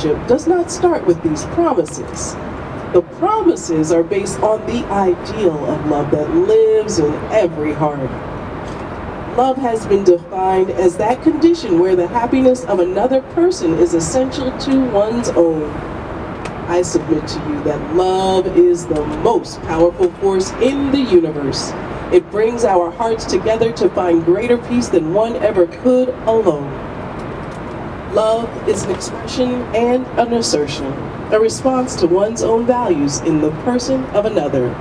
does not start with these promises. The promises are based on the ideal of love that lives in every heart. Love has been defined as that condition where the happiness of another person is essential to one's own. I submit to you that love is the most powerful force in the universe. It brings our hearts together to find greater peace than one ever could alone. Love is an expression and an assertion, a response to one's own values in the person of another.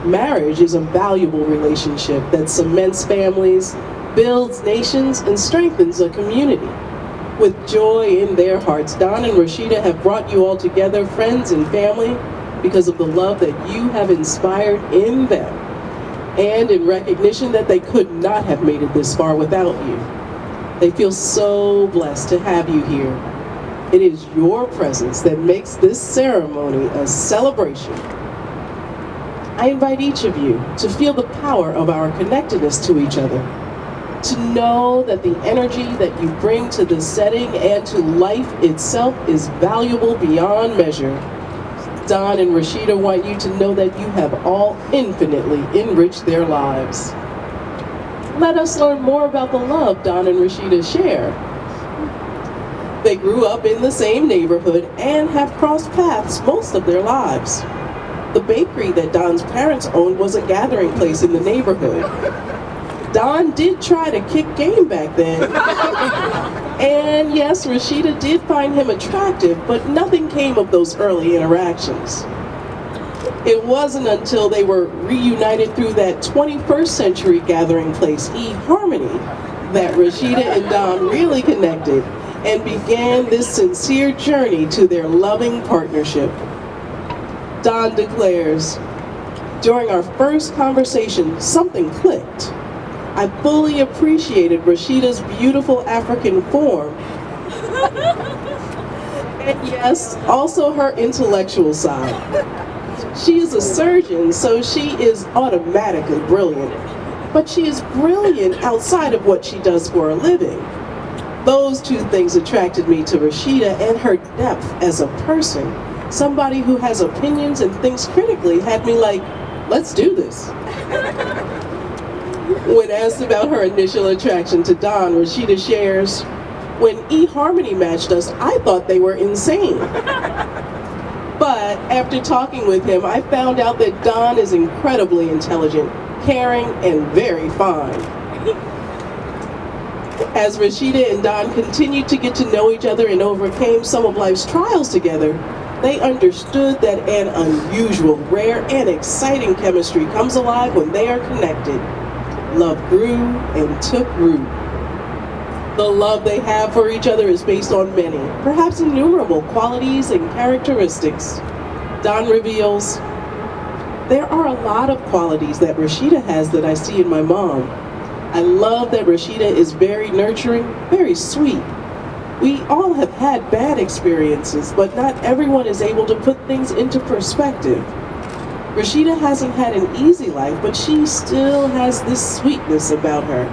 Marriage is a valuable relationship that cements families, builds nations, and strengthens a community. With joy in their hearts, Don and Rashida have brought you all together, friends and family, because of the love that you have inspired in them, and in recognition that they could not have made it this far without you. They feel so blessed to have you here. It is your presence that makes this ceremony a celebration. I invite each of you to feel the power of our connectedness to each other, to know that the energy that you bring to this setting and to life itself is valuable beyond measure. Don and Rashida want you to know that you have all infinitely enriched their lives. Let us learn more about the love Don and Rashida share. They grew up in the same neighborhood and have crossed paths most of their lives. The bakery that Don's parents owned was a gathering place in the neighborhood. Don did try to kick game back then. And yes, Rashida did find him attractive, but nothing came of those early interactions. It wasn't until they were reunited through that 21st century gathering place, eHarmony, that Rashida and Don really connected and began this sincere journey to their loving partnership. Don declares, "During our first conversation, something clicked. I fully appreciated Rashida's beautiful African form, and yes, also her intellectual side. She is a surgeon, so she is automatically brilliant, but she is brilliant outside of what she does for a living. Those two things attracted me to Rashida, and her depth as a person. Somebody who has opinions and thinks critically had me like, let's do this." When asked about her initial attraction to Don, Rashida shares, "When eHarmony matched us, I thought they were insane. But after talking with him, I found out that Don is incredibly intelligent, caring, and very fine." As Rashida and Don continued to get to know each other and overcame some of life's trials together, they understood that an unusual, rare, and exciting chemistry comes alive when they are connected. Love grew and took root. The love they have for each other is based on many, perhaps innumerable, qualities and characteristics. Don reveals, "There are a lot of qualities that Rashida has that I see in my mom. I love that Rashida is very nurturing, very sweet. We all have had bad experiences, but not everyone is able to put things into perspective. Rashida hasn't had an easy life, but she still has this sweetness about her."